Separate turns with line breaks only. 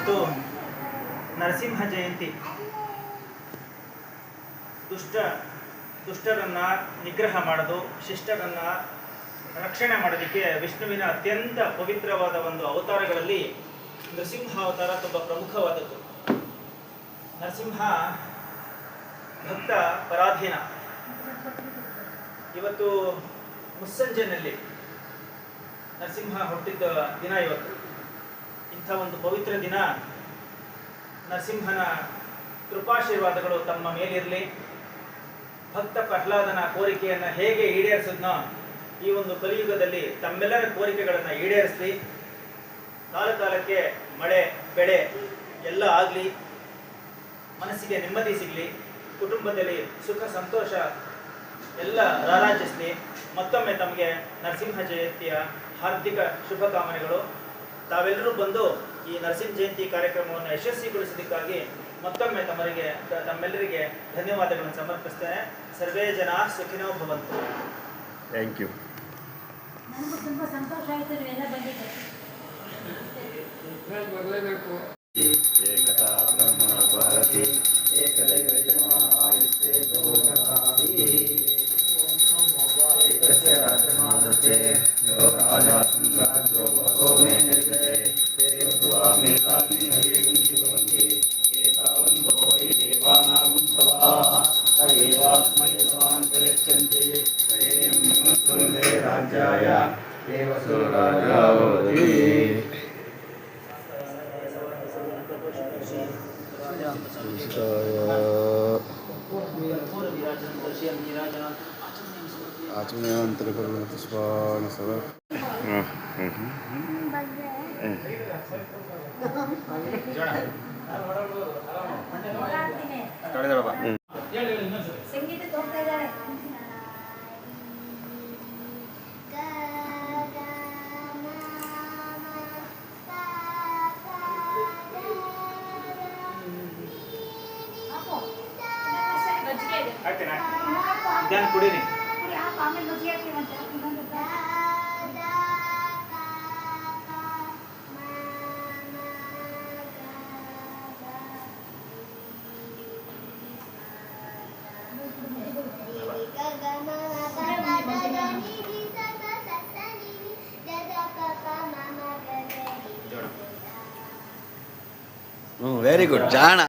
ಇವತ್ತು ನರಸಿಂಹ ಜಯಂತಿ. ದುಷ್ಟರನ್ನು ನಿಗ್ರಹ ಮಾಡೋದು, ಶಿಷ್ಟರನ್ನು ರಕ್ಷಣೆ ಮಾಡೋದಕ್ಕೆ ವಿಷ್ಣುವಿನ ಅತ್ಯಂತ ಪವಿತ್ರವಾದ ಒಂದು ಅವತಾರಗಳಲ್ಲಿ ನರಸಿಂಹ ಅವತಾರ ತುಂಬ ಪ್ರಮುಖವಾದದ್ದು. ನರಸಿಂಹ ಭಕ್ತ ಪರಾಧೀನ. ಇವತ್ತು ಮುಸ್ಸಂಜೆನಲ್ಲಿ ನರಸಿಂಹ ಹುಟ್ಟಿದ ದಿನ. ಇವತ್ತು ಇಂಥ ಒಂದು ಪವಿತ್ರ ದಿನ. ನರಸಿಂಹನ ಕೃಪಾಶೀರ್ವಾದಗಳು ತಮ್ಮ ಮೇಲಿರಲಿ. ಭಕ್ತ ಪ್ರಹ್ಲಾದನ ಕೋರಿಕೆಯನ್ನು ಹೇಗೆ ಈಡೇರಿಸಿದ್ನೋ ಈ ಒಂದು ಕಲಿಯುಗದಲ್ಲಿ ತಮ್ಮೆಲ್ಲರ ಕೋರಿಕೆಗಳನ್ನು ಈಡೇರಿಸಲಿ. ಕಾಲಕ್ಕೆ ಮಳೆ ಬೆಳೆ ಎಲ್ಲ ಆಗಲಿ, ಮನಸ್ಸಿಗೆ ನೆಮ್ಮದಿ ಸಿಗಲಿ, ಕುಟುಂಬದಲ್ಲಿ ಸುಖ ಸಂತೋಷ ಎಲ್ಲ ರಾರಾಜಿಸಲಿ. ಮತ್ತೊಮ್ಮೆ ತಮಗೆ ನರಸಿಂಹ ಜಯಂತಿಯ ಹಾರ್ದಿಕ ಶುಭಕಾಮನೆಗಳು. ತಾವೆಲ್ಲರೂ ಬಂದು ಈ ನರಸಿಂಹ ಜಯಂತಿ ಕಾರ್ಯಕ್ರಮವನ್ನು ಯಶಸ್ವಿಗೊಳಿಸೋದಕ್ಕಾಗಿ ಮತ್ತೊಮ್ಮೆ ತಮ್ಮೆಲ್ಲರಿಗೆ ಧನ್ಯವಾದಗಳನ್ನು ಸಮರ್ಪಿಸ್ತೇನೆ. ಸರ್ವೇ ಜನ ಸುಖಿನೋ ಭವಂತು.
Thank you.
ನನಗೂ ತುಂಬ ಸಂತೋಷ ಆಯಿತು ಎಲ್ಲ ಬಂದಿದ್ದೆ.
ಬರಲೇಬೇಕು.
ಏಕತಾ ಬ್ರಹ್ಮಣ ಭಾರತಿ ಏಕದೈವೈಕಮಾಯುಸ್ತೆ ಗೋಮತಾಭಿ ಏಕಸ್ಯ ರಾಜಮಾನತೆ ಯೋಗಾಯಾಸಂಗಾಜೋ ವಸೋಮೇ ನಿರ್ಗತೆ ದೇವದ್ವಾಮಿ ತಾಮಿ ಹರಿಂ ಶಿವಂತಿ ಏತಾವಂತೋ ಹಿ ದೇವಾನಾಗುತ್ತವಾಃ ತಯೇವಾಸ್ಮೈ ಸ್ವಾನ್ ಪ್ರಯಚ್ಛಂತಿ ಸ್ವಯಂ ನಮಸ್ತುತೆ ರಾಜ್ಯಾಯ ದೇವಸೋ ರಾಜಾವತಿ. ಆಚಮನೆಯಂತರಕರುಣತ ಸ್ವಾನ ಸದಾ
ಸಂಗೀತಕ್ಕೆ ಹೋಗ್ತಾ ಇದ್ದಾಳೆ.
ಇದನ್ನು ಕುಡೀರಿ.
ಆಮೇಲೆ ಮಜ್ಜಿಗೆ ಹಾಕ್ತೀವಂತೆ.
ವೆರಿ ಗುಡ್ ಜಾಣ.